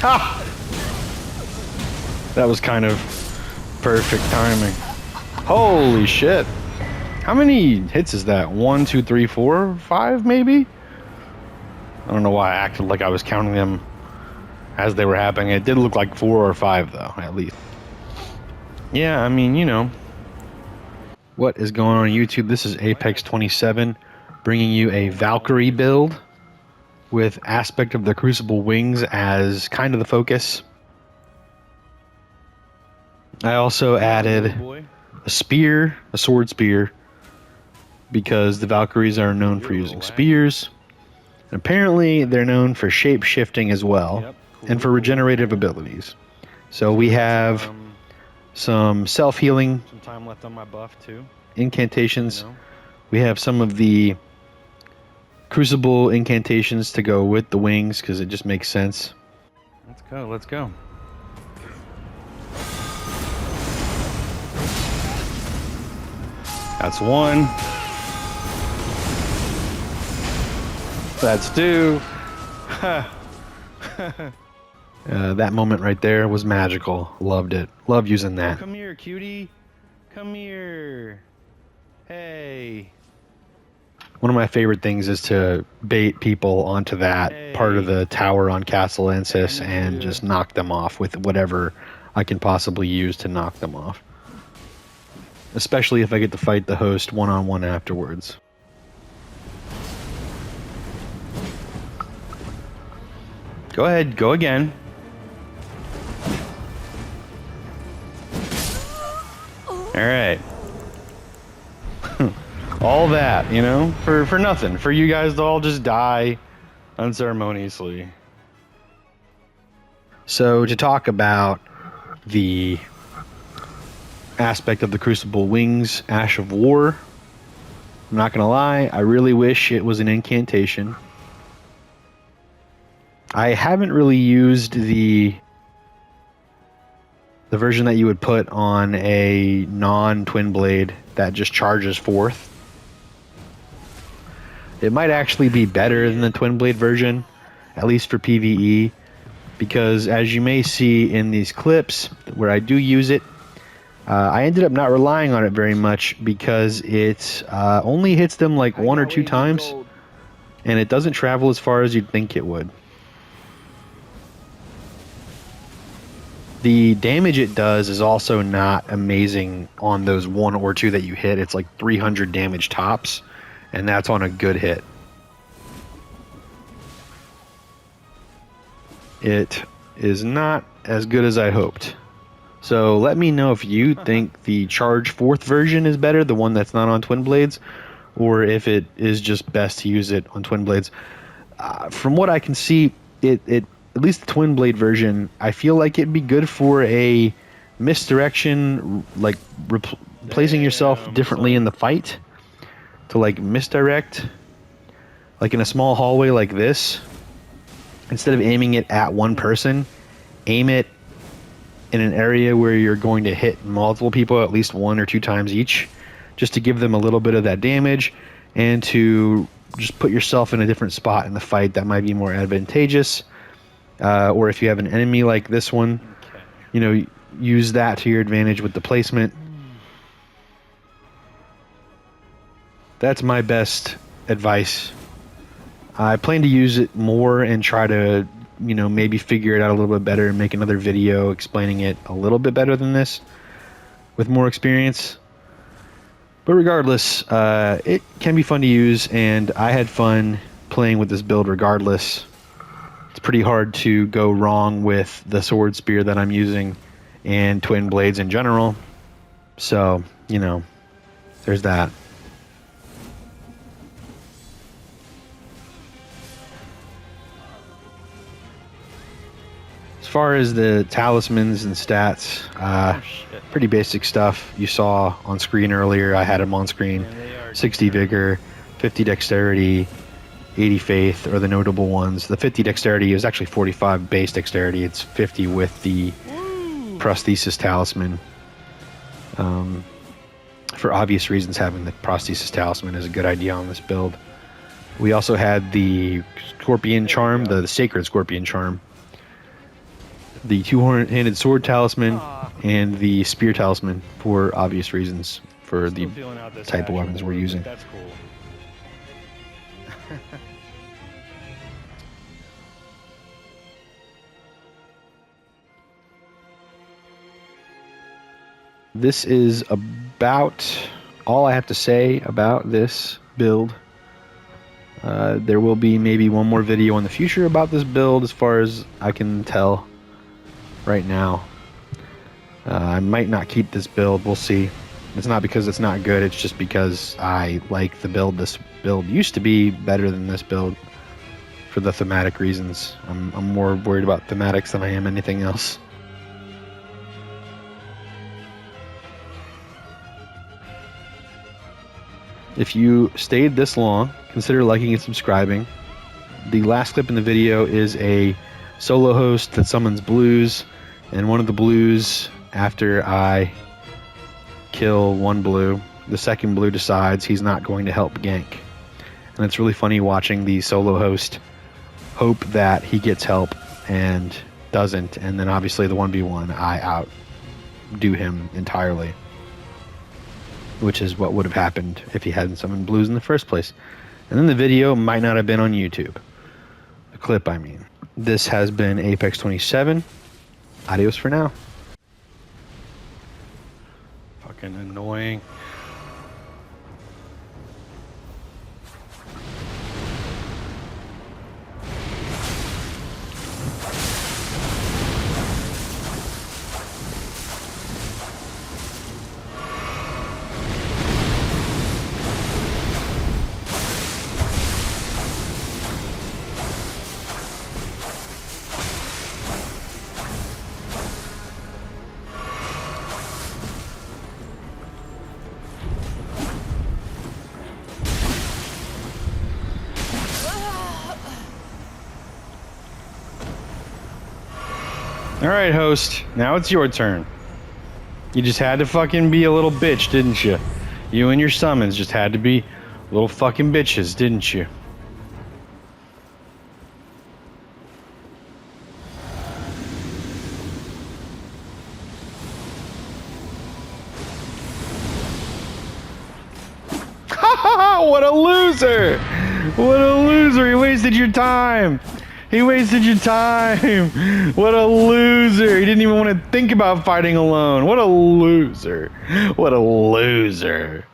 Ha! That was kind of perfect timing. Holy shit. How many hits is that? 1, 2, 3, 4, 5 maybe? I don't know why I acted like I was counting them as they were happening. It did look like 4 or 5 though, at least. Yeah, I mean, you know. What is going on YouTube? This is Apex 27 bringing you a Valkyrie build with aspect of the Crucible wings as kind of the focus. I also added a spear, a sword spear, because the Valkyries are known for using spears. And apparently they're known for shape-shifting as well, and for regenerative abilities. So we have some self-healing Some time left on my buff too. incantations. We have some of the Crucible incantations to go with the wings because it just makes sense. Let's go, let's go. That's 1. That's 2. That moment right there was magical. Loved it. Love using that. Come here, cutie. Come here. Hey. One of my favorite things is to bait people onto that part of the tower on Castle Ensis and just knock them off with whatever I can possibly use to knock them off. Especially if I get to fight the host one-on-one afterwards. Go ahead, go again. Alright. All that, you know, for nothing. For you guys to all just die unceremoniously. So to talk about the aspect of the Crucible wings, Ash of War, I'm not gonna lie, I really wish it was an incantation. I haven't really used the version that you would put on a non-twin blade that just charges forth. It might actually be better than the twin blade version, at least for PvE, because as you may see in these clips where I do use it, I ended up not relying on it very much because it only hits them like 1 or 2 times, and it doesn't travel as far as you'd think it would. The damage it does is also not amazing on those 1 or 2 that you hit. It's like 300 damage tops, and that's on a good hit. It is not as good as I hoped. So let me know if you think the Charge 4th version is better, the one that's not on twin blades, or if it is just best to use it on twin blades. From what I can see, at least the twin blade version, I feel like it'd be good for a misdirection, like placing yourself differently in the fight to like misdirect, like in a small hallway like this. Instead of aiming it at one person, aim it in an area where you're going to hit multiple people at least 1 or 2 times each, just to give them a little bit of that damage and to just put yourself in a different spot in the fight that might be more advantageous. Or if you have an enemy like this one, you know, use that to your advantage with the placement. That's my best advice. I plan to use it more and try to, you know, maybe figure it out a little bit better and make another video explaining it a little bit better than this with more experience. But regardless, it can be fun to use, and I had fun playing with this build regardless. It's pretty hard to go wrong with the sword spear that I'm using and twin blades in general. So, you know, there's that. As far as the talismans and stats, pretty basic stuff you saw on screen earlier. I had them on screen. 60 vigor, 50 dexterity, 80 faith are the notable ones. The 50 dexterity is actually 45 base dexterity. It's 50 with the prosthesis talisman. For obvious reasons, having the prosthesis talisman is a good idea on this build. We also had the scorpion charm, the sacred scorpion charm, the two-handed sword talisman Aw. and the spear talisman for obvious reasons for the Still feeling out this type of hash weapons we're war, but using. That's cool. This is about all I have to say about this build. There will be maybe one more video in the future about this build as far as I can tell right now. I might not keep this build, we'll see. It's not because it's not good, it's just because I like the build. This build used to be better than this build for the thematic reasons. I'm more worried about thematics than I am anything else. If you stayed this long, consider liking and subscribing. The last clip in the video is a solo host that summons blues, and one of the blues, after I kill one blue, the second blue decides he's not going to help gank. And it's really funny watching the solo host hope that he gets help and doesn't, and then obviously the 1v1 I outdo him entirely, which is what would have happened if he hadn't summoned blues in the first place. And then the video might not have been on YouTube. The clip, I mean. This has been Apex 27. Adios for now. Fucking annoying. Alright, host. Now it's your turn. You just had to fucking be a little bitch, didn't you? You and your summons just had to be little fucking bitches, didn't you? What a loser! What a loser! He wasted your time! He wasted your time! What a loser! He didn't even want to think about fighting alone. What a loser! What a loser!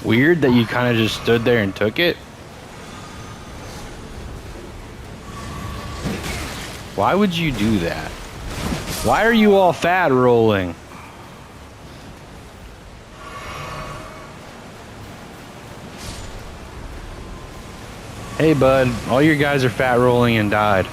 Weird that you kind of just stood there and took it. Why would you do that? Why are you all fat rolling? Hey bud, all your guys are fat rolling and died.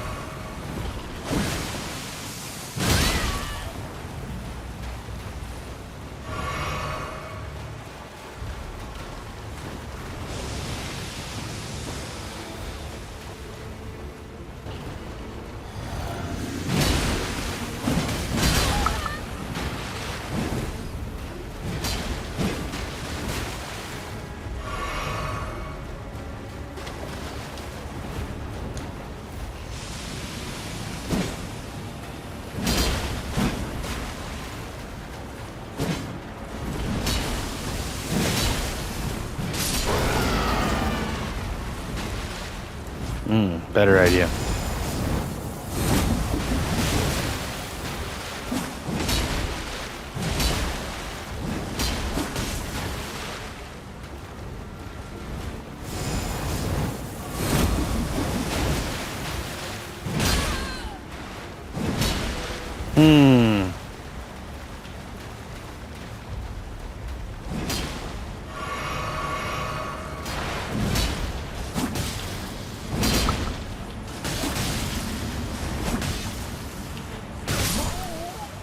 Better idea.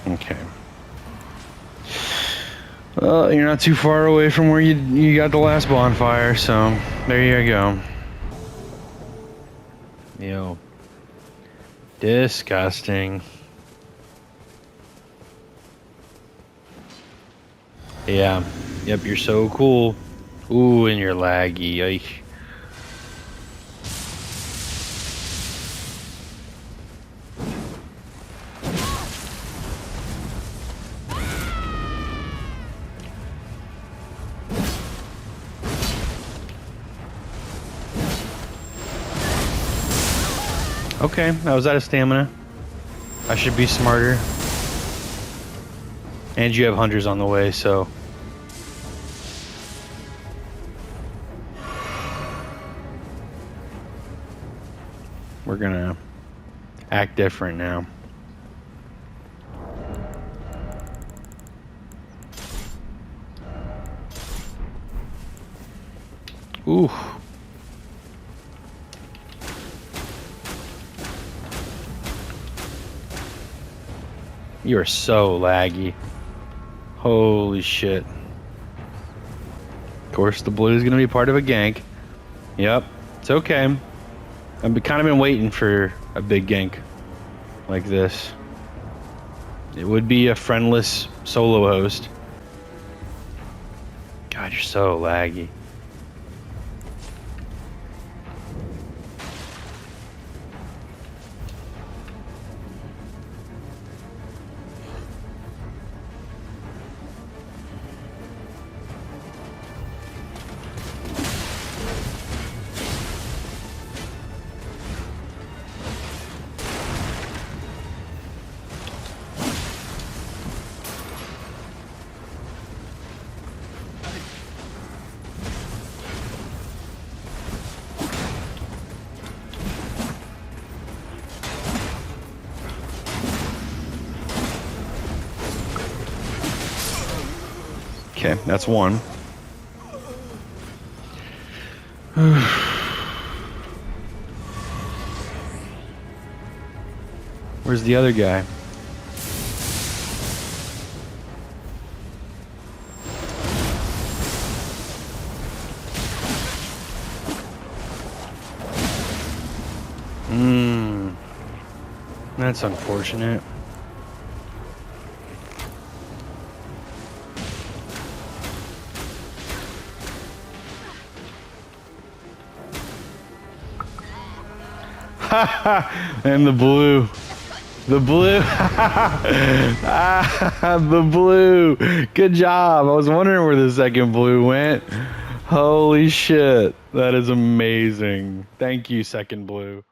Okay. Well, you're not too far away from where you got the last bonfire, so there you go. Yo. Disgusting. Yeah. Yep, you're so cool. Ooh, and you're laggy. Yike. Okay, I was out of stamina. I should be smarter. And you have hunters on the way, so... we're gonna act different now. Ooh. You are so laggy. Holy shit. Of course, the blue is gonna be part of a gank. Yep, it's okay. I've kind of been waiting for a big gank like this. It would be a friendless solo host. God, you're so laggy. Okay, that's one. Where's the other guy? That's unfortunate. And the blue. The blue. The blue. Good job. I was wondering where the second blue went. Holy shit. That is amazing. Thank you, second blue.